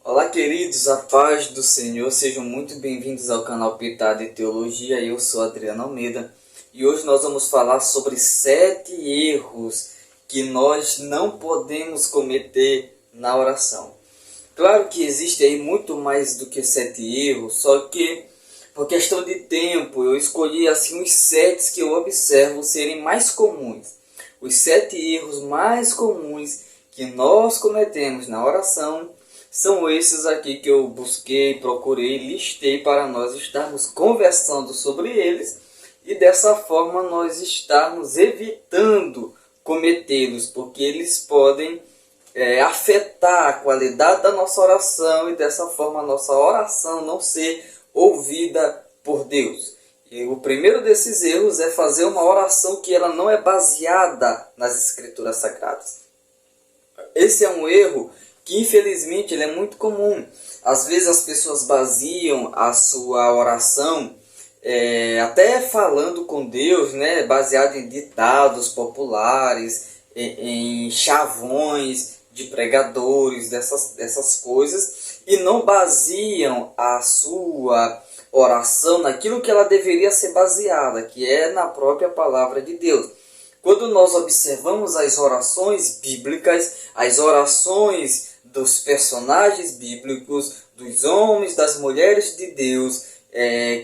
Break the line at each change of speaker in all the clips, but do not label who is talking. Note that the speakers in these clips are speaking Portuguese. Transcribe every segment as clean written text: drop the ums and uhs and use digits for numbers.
Olá, queridos, a paz do Senhor, sejam muito bem-vindos ao canal Pitada e Teologia. Eu sou Adriano Almeida e hoje nós vamos falar sobre 7 erros que nós não podemos cometer na oração. Claro que existe aí muito mais do que 7 erros, só que por questão de tempo eu escolhi assim os 7 que eu observo serem mais comuns. Os 7 erros mais comuns que nós cometemos na oração são esses aqui que eu busquei, procurei, listei para nós estarmos conversando sobre eles e dessa forma nós estarmos evitando cometê-los, porque eles podem afetar a qualidade da nossa oração e dessa forma a nossa oração não ser ouvida por Deus. E o primeiro desses erros é fazer uma oração que ela não é baseada nas Escrituras Sagradas. Esse é um erro que infelizmente ele é muito comum. Às vezes as pessoas baseiam a sua oração até falando com Deus, né, baseado em ditados populares, em chavões de pregadores, dessas coisas, e não baseiam a sua oração naquilo que ela deveria ser baseada, que é na própria palavra de Deus. Quando nós observamos as orações bíblicas, as orações dos personagens bíblicos, dos homens, das mulheres de Deus,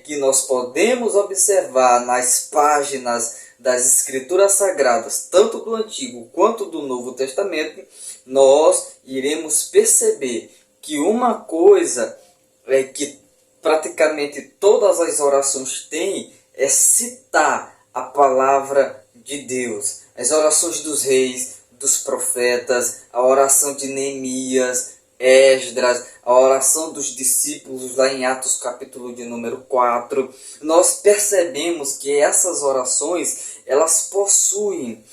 que nós podemos observar nas páginas das Escrituras Sagradas, tanto do Antigo quanto do Novo Testamento, nós iremos perceber que uma coisa que praticamente todas as orações têm é citar a palavra de Deus. As orações dos reis, dos profetas, a oração de Neemias, Esdras, a oração dos discípulos lá em Atos capítulo de número 4, nós percebemos que essas orações elas possuem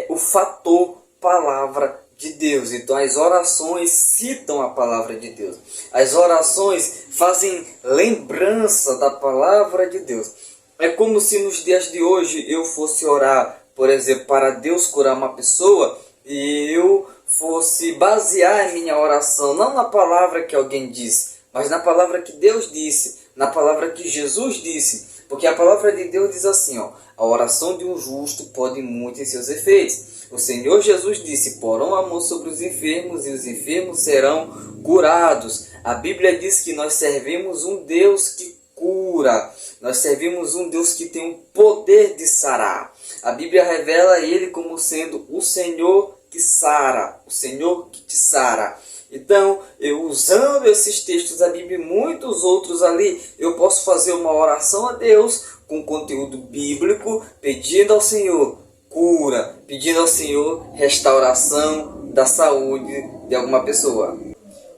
o fator palavra de Deus. Então as orações citam a palavra de Deus. As orações fazem lembrança da palavra de Deus. É como se nos dias de hoje eu fosse orar, por exemplo, para Deus curar uma pessoa e eu fosse basear a minha oração não na palavra que alguém disse, mas na palavra que Deus disse, na palavra que Jesus disse. Porque a palavra de Deus diz assim, a oração de um justo pode muito em seus efeitos. O Senhor Jesus disse, porão a mão sobre os enfermos e os enfermos serão curados. A Bíblia diz que nós servimos um Deus que cura. Nós servimos um Deus que tem o poder de sarar. A Bíblia revela Ele como sendo o Senhor que sara, o Senhor que te sara. Então, eu usando esses textos da Bíblia e muitos outros ali, eu posso fazer uma oração a Deus com conteúdo bíblico, pedindo ao Senhor cura, pedindo ao Senhor restauração da saúde de alguma pessoa.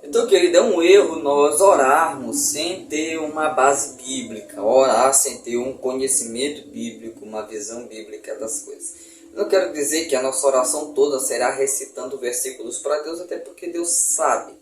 Então, querido, é um erro nós orarmos sem ter uma base bíblica, orar sem ter um conhecimento bíblico, uma visão bíblica das coisas. Eu não quero dizer que a nossa oração toda será recitando versículos para Deus, até porque Deus sabe,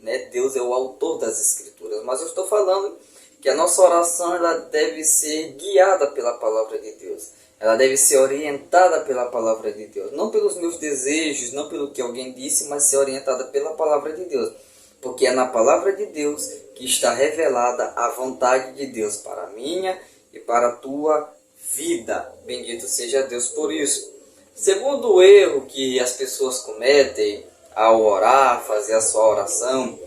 né? Deus é o autor das Escrituras, mas eu estou falando que a nossa oração ela deve ser guiada pela palavra de Deus. Ela deve ser orientada pela palavra de Deus, não pelos meus desejos, não pelo que alguém disse, mas ser orientada pela palavra de Deus. Porque é na palavra de Deus que está revelada a vontade de Deus para a minha e para a tua vida. Bendito seja Deus por isso. Segundo erro que as pessoas cometem ao orar, fazer a sua oração,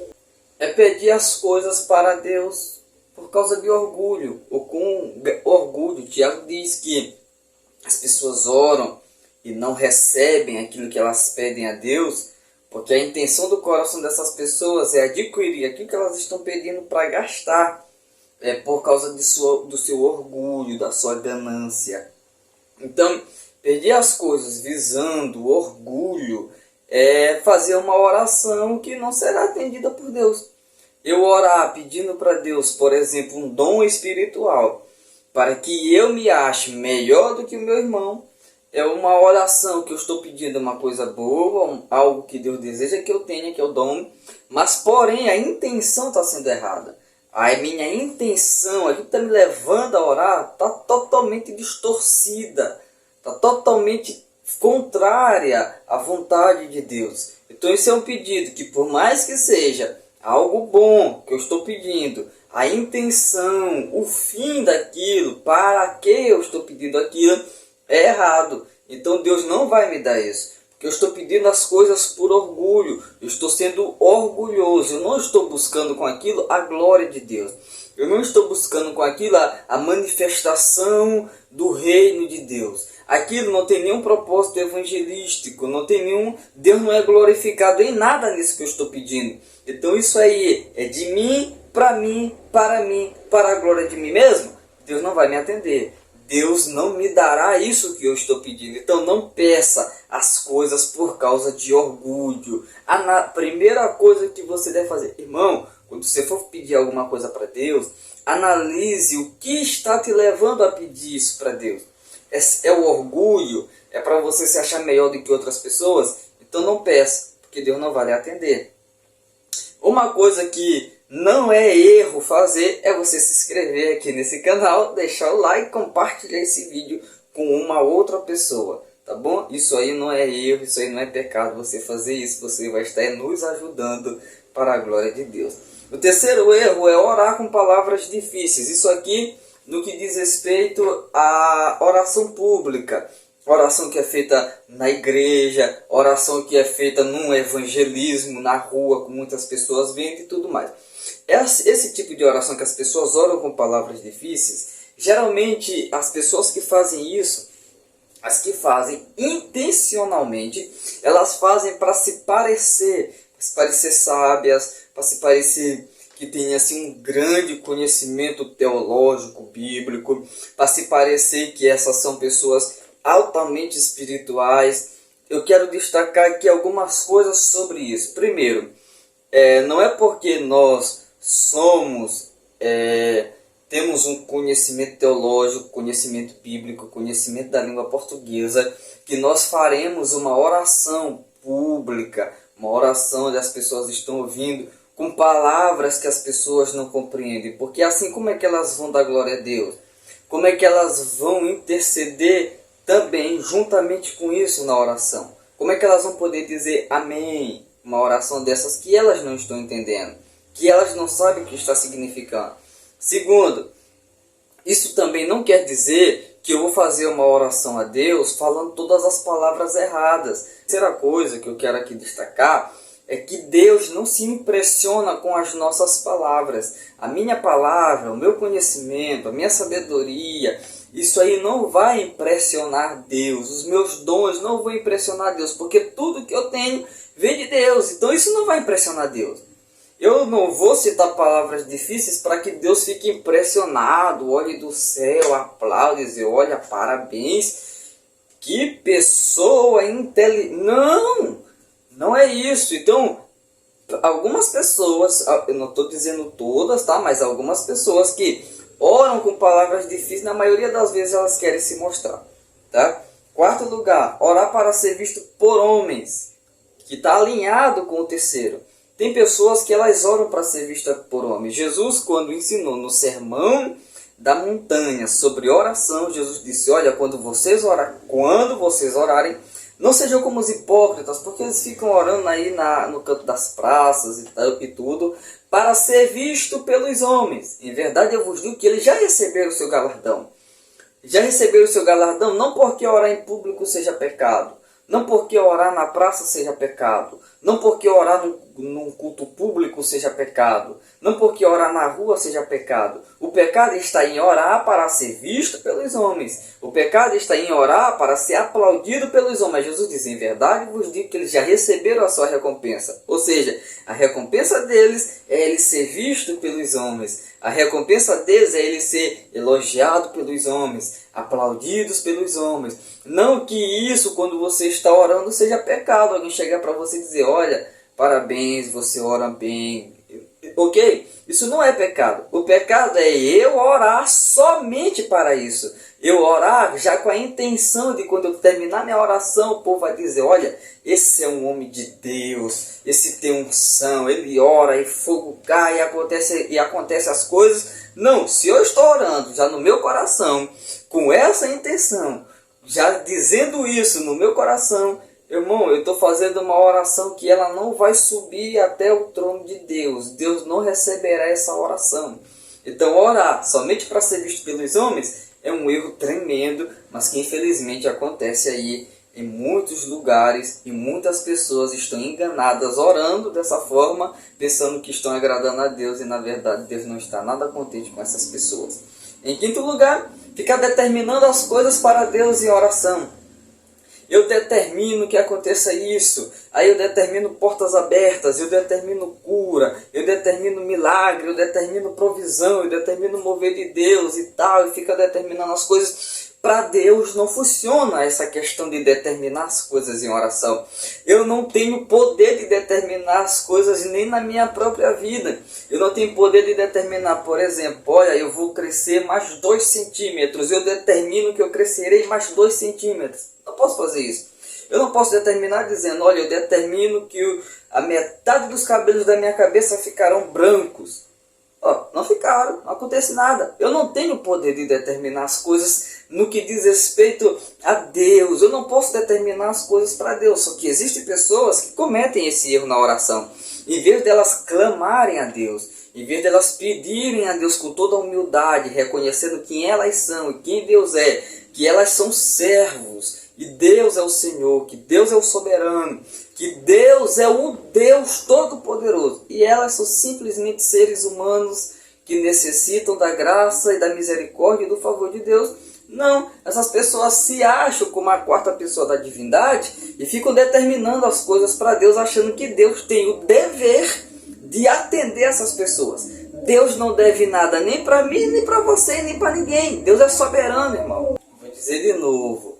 é pedir as coisas para Deus por causa de orgulho, ou com orgulho. Tiago diz que as pessoas oram e não recebem aquilo que elas pedem a Deus, porque a intenção do coração dessas pessoas é adquirir aquilo que elas estão pedindo para gastar, por causa do seu orgulho, da sua ganância. Então, pedir as coisas visando o orgulho é fazer uma oração que não será atendida por Deus. Eu orar pedindo para Deus, por exemplo, um dom espiritual, para que eu me ache melhor do que o meu irmão, é uma oração que eu estou pedindo uma coisa boa, algo que Deus deseja que eu tenha, que é o dom, mas porém a intenção está sendo errada. A minha intenção, aquilo que está me levando a orar, está totalmente distorcida, está totalmente contrária à vontade de Deus. Então esse é um pedido que, por mais que seja algo bom que eu estou pedindo, a intenção, o fim daquilo, para que eu estou pedindo aquilo, é errado. Então Deus não vai me dar isso. Porque eu estou pedindo as coisas por orgulho. Eu estou sendo orgulhoso. Eu não estou buscando com aquilo a glória de Deus. Eu não estou buscando com aquilo a manifestação do reino de Deus. Aquilo não tem nenhum propósito evangelístico. Não tem nenhum... Deus não é glorificado em nada nisso que eu estou pedindo. Então isso aí é de mim, para a glória de mim mesmo. Deus não vai me atender. Deus não me dará isso que eu estou pedindo. Então não peça as coisas por causa de orgulho. A primeira coisa que você deve fazer, irmão, quando você for pedir alguma coisa para Deus, analise o que está te levando a pedir isso para Deus. É o orgulho? É para você se achar melhor do que outras pessoas? Então não peça, porque Deus não vai lhe atender. Uma coisa que não é erro fazer é você se inscrever aqui nesse canal, deixar o like, compartilhar esse vídeo com uma outra pessoa, tá bom? Isso aí não é erro, isso aí não é pecado você fazer isso, você vai estar nos ajudando para a glória de Deus. O terceiro erro é orar com palavras difíceis. Isso aqui no que diz respeito à oração pública. Oração que é feita na igreja, oração que é feita num evangelismo, na rua, com muitas pessoas vendo e tudo mais. Esse tipo de oração que as pessoas oram com palavras difíceis, geralmente as pessoas que fazem isso, as que fazem intencionalmente, elas fazem para se parecer sábias, para se parecer que tem assim um grande conhecimento teológico, bíblico, para se parecer que essas são pessoas altamente espirituais. Eu quero destacar aqui algumas coisas sobre isso. Primeiro, não é porque nós temos um conhecimento teológico, conhecimento bíblico, conhecimento da língua portuguesa, que nós faremos uma oração pública, uma oração onde as pessoas estão ouvindo, com palavras que as pessoas não compreendem. Porque assim, como é que elas vão dar glória a Deus? Como é que elas vão interceder também, juntamente com isso, na oração? Como é que elas vão poder dizer amém? Uma oração dessas que elas não estão entendendo, que elas não sabem o que está significando. Segundo, isso também não quer dizer que eu vou fazer uma oração a Deus falando todas as palavras erradas. A terceira coisa que eu quero aqui destacar é que Deus não se impressiona com as nossas palavras. A minha palavra, o meu conhecimento, a minha sabedoria, isso aí não vai impressionar Deus. Os meus dons não vão impressionar Deus, porque tudo que eu tenho vem de Deus. Então isso não vai impressionar Deus. Eu não vou citar palavras difíceis para que Deus fique impressionado, olhe do céu, aplaude, dizer, olha, parabéns, que pessoa inteligente. Não é isso. Então, algumas pessoas, eu não estou dizendo todas, tá? Mas algumas pessoas que oram com palavras difíceis, na maioria das vezes elas querem se mostrar, tá? Quarto lugar, orar para ser visto por homens, que está alinhado com o terceiro. Tem pessoas que elas oram para ser vistas por homens. Jesus, quando ensinou no sermão da montanha sobre oração, Jesus disse, olha, quando vocês orarem, não sejam como os hipócritas, porque eles ficam orando aí no canto das praças e tudo, para ser visto pelos homens. Em verdade eu vos digo que eles já receberam o seu galardão. Já receberam o seu galardão não porque orar em público seja pecado, não porque orar na praça seja pecado, não porque orar num culto público seja pecado, não porque orar na rua seja pecado. O pecado está em orar para ser visto pelos homens. O pecado está em orar para ser aplaudido pelos homens. Jesus diz, em verdade vos digo que eles já receberam a sua recompensa. Ou seja, a recompensa deles é ele ser visto pelos homens. A recompensa deles é ele ser elogiado pelos homens, aplaudidos pelos homens. Não que isso, quando você está orando, seja pecado. Alguém chegar para você e dizer, olha, parabéns, você ora bem. Ok? Isso não é pecado. O pecado é eu orar somente para isso. Eu orar já com a intenção de quando eu terminar minha oração, o povo vai dizer, olha, esse é um homem de Deus, esse tem unção, ele ora e fogo cai e acontece as coisas. Não, se eu estou orando já no meu coração, com essa intenção, já dizendo isso no meu coração, Irmão, eu estou fazendo uma oração que ela não vai subir até o trono de Deus. Deus não receberá essa oração. Então, orar somente para ser visto pelos homens é um erro tremendo, mas que infelizmente acontece aí em muitos lugares e muitas pessoas estão enganadas orando dessa forma, pensando que estão agradando a Deus e na verdade Deus não está nada contente com essas pessoas. Em quinto lugar, ficar determinando as coisas para Deus em oração. Eu determino que aconteça isso, aí eu determino portas abertas, eu determino cura, eu determino milagre, eu determino provisão, eu determino mover de Deus e tal, e fica determinando as coisas. Para Deus não funciona essa questão de determinar as coisas em oração. Eu não tenho poder de determinar as coisas nem na minha própria vida. Eu não tenho poder de determinar, por exemplo, olha, eu vou crescer mais 2 centímetros. Eu determino que eu crescerei mais 2 centímetros. Não posso fazer isso. Eu não posso determinar dizendo, olha, eu determino que a metade dos cabelos da minha cabeça ficarão brancos. Não ficaram, não acontece nada. Eu não tenho o poder de determinar as coisas no que diz respeito a Deus. Eu não posso determinar as coisas para Deus. Só que existem pessoas que cometem esse erro na oração. Em vez delas clamarem a Deus, em vez delas pedirem a Deus com toda a humildade, reconhecendo quem elas são e quem Deus é, que elas são servos, e Deus é o Senhor, que Deus é o soberano, que Deus é o Deus Todo-Poderoso. E elas são simplesmente seres humanos que necessitam da graça e da misericórdia e do favor de Deus. Não, essas pessoas se acham como a quarta pessoa da divindade e ficam determinando as coisas para Deus, achando que Deus tem o dever de atender essas pessoas. Deus não deve nada nem para mim, nem para você, nem para ninguém. Deus é soberano, irmão. Vou dizer de novo.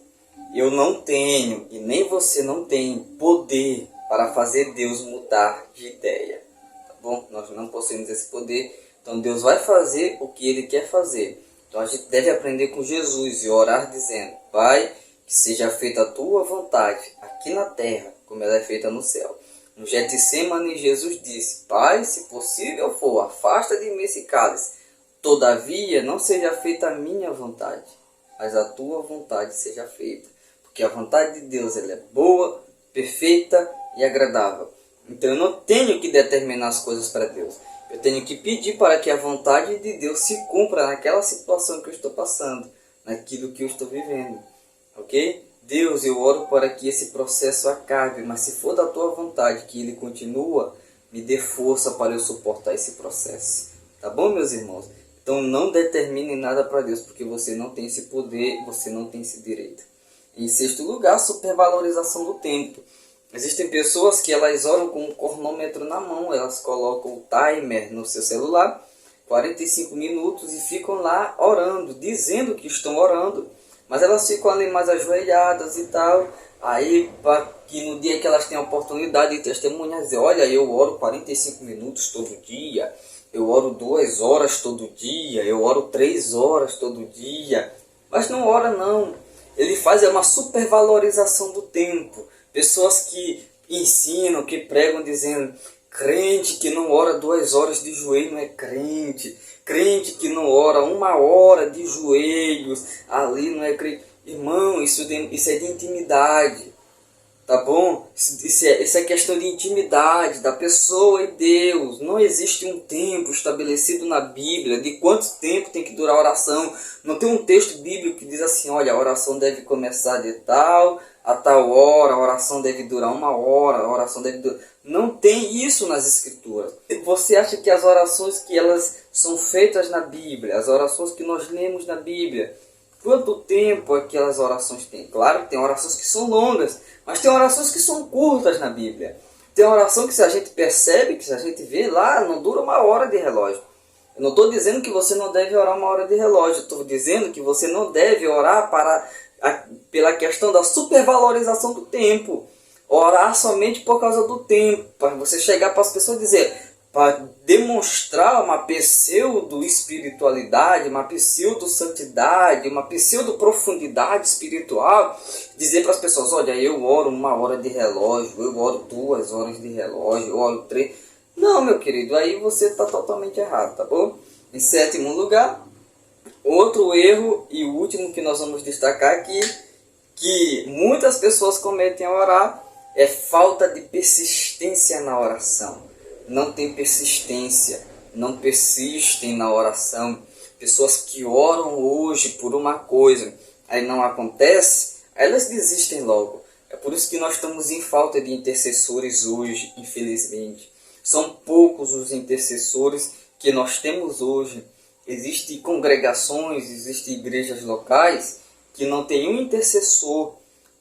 Eu não tenho, e nem você não tem, poder para fazer Deus mudar de ideia. Tá bom? Nós não possuímos esse poder. Então Deus vai fazer o que Ele quer fazer. Então a gente deve aprender com Jesus e orar dizendo, Pai, que seja feita a Tua vontade, aqui na terra, como ela é feita no céu. No Getsemane, Jesus disse, Pai, se possível for, afasta de mim esse cálice. Todavia, não seja feita a minha vontade, mas a Tua vontade seja feita. Porque a vontade de Deus ela é boa, perfeita e agradável. Então eu não tenho que determinar as coisas para Deus. Eu tenho que pedir para que a vontade de Deus se cumpra naquela situação que eu estou passando, naquilo que eu estou vivendo. Ok? Deus, eu oro para que esse processo acabe, mas se for da Tua vontade que ele continua, me dê força para eu suportar esse processo. Tá bom, meus irmãos? Então não determine nada para Deus, porque você não tem esse poder, você não tem esse direito. Em sexto lugar, supervalorização do tempo. Existem pessoas que elas oram com um cronômetro na mão, elas colocam o timer no seu celular, 45 minutos, e ficam lá orando, dizendo que estão orando, mas elas ficam ali mais ajoelhadas e tal. Aí, para que no dia que elas têm a oportunidade de testemunhar, dizer, olha, eu oro 45 minutos todo dia, eu oro 2 horas todo dia, eu oro 3 horas todo dia, mas não ora não. Ele faz uma supervalorização do tempo. Pessoas que ensinam, que pregam dizendo, crente que não ora 2 horas de joelho não é crente. Crente que não ora 1 hora de joelhos ali não é crente. Irmão, isso é de intimidade. Tá bom? Isso é questão de intimidade da pessoa e Deus. Não existe um tempo estabelecido na Bíblia de quanto tempo tem que durar a oração. Não tem um texto bíblico que diz assim, olha, a oração deve começar de tal a tal hora, a oração deve durar 1 hora, a oração deve durar... Não tem isso nas Escrituras. Você acha que as orações que elas são feitas na Bíblia, as orações que nós lemos na Bíblia, quanto tempo aquelas orações têm? Claro que tem orações que são longas, mas tem orações que são curtas na Bíblia. Tem oração que se a gente percebe, que se a gente vê lá, não dura 1 hora de relógio. Eu não estou dizendo que você não deve orar 1 hora de relógio. Estou dizendo que você não deve orar pela questão da supervalorização do tempo. Orar somente por causa do tempo. Para você chegar para as pessoas e dizer... para demonstrar uma pseudo-espiritualidade, uma pseudo-santidade, uma pseudo-profundidade espiritual, dizer para as pessoas, olha, eu oro 1 hora de relógio, eu oro 2 horas de relógio, eu oro 3. Não, meu querido, aí você está totalmente errado, tá bom? Em sétimo lugar, outro erro e o último que nós vamos destacar aqui, que muitas pessoas cometem ao orar é falta de persistência na oração. Não tem persistência, não persistem na oração. Pessoas que oram hoje por uma coisa, aí não acontece, elas desistem logo. É por isso que nós estamos em falta de intercessores hoje, infelizmente. São poucos os intercessores que nós temos hoje. Existem congregações, existem igrejas locais que não tem um intercessor.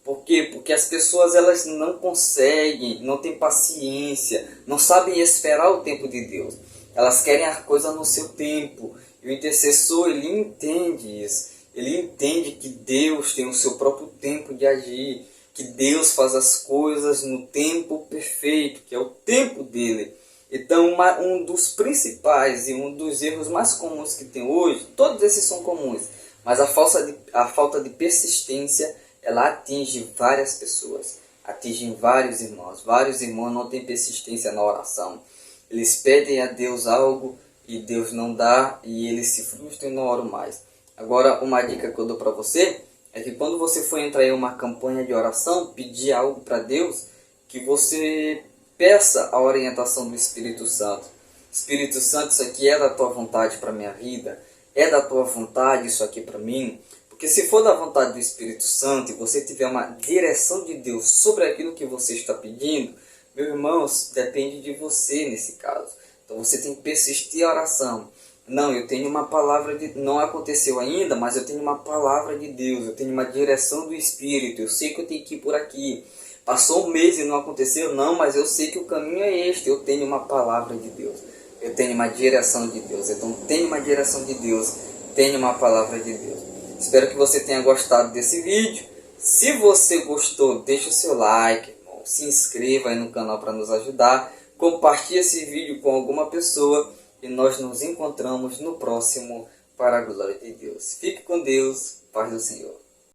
Por quê? Porque as pessoas elas não conseguem, não têm paciência, não sabem esperar o tempo de Deus. Elas querem a coisa no seu tempo. E o intercessor, ele entende isso. Ele entende que Deus tem o seu próprio tempo de agir, que Deus faz as coisas no tempo perfeito, que é o tempo dele. Então, um dos principais e um dos erros mais comuns que tem hoje, todos esses são comuns, mas a falta de persistência, ela atinge várias pessoas, atinge vários irmãos. Vários irmãos não têm persistência na oração. Eles pedem a Deus algo e Deus não dá e eles se frustram e não oram mais. Agora, uma dica que eu dou para você é que quando você for entrar em uma campanha de oração, pedir algo para Deus, que você peça a orientação do Espírito Santo. Espírito Santo, isso aqui é da tua vontade para a minha vida? É da tua vontade isso aqui para mim? Porque se for da vontade do Espírito Santo e você tiver uma direção de Deus sobre aquilo que você está pedindo, meu irmão, depende de você nesse caso. Então você tem que persistir a oração. Não, eu tenho uma palavra de... Não aconteceu ainda, mas eu tenho uma palavra de Deus. Eu tenho uma direção do Espírito. Eu sei que eu tenho que ir por aqui. Passou um mês e não aconteceu? Não, mas eu sei que o caminho é este. Eu tenho uma palavra de Deus. Eu tenho uma direção de Deus. Então, tenho uma direção de Deus. Tenho uma palavra de Deus. Espero que você tenha gostado desse vídeo. Se você gostou, deixa o seu like, irmão. Se inscreva aí no canal para nos ajudar. Compartilhe esse vídeo com alguma pessoa. E nós nos encontramos no próximo para a glória de Deus. Fique com Deus. Paz do Senhor.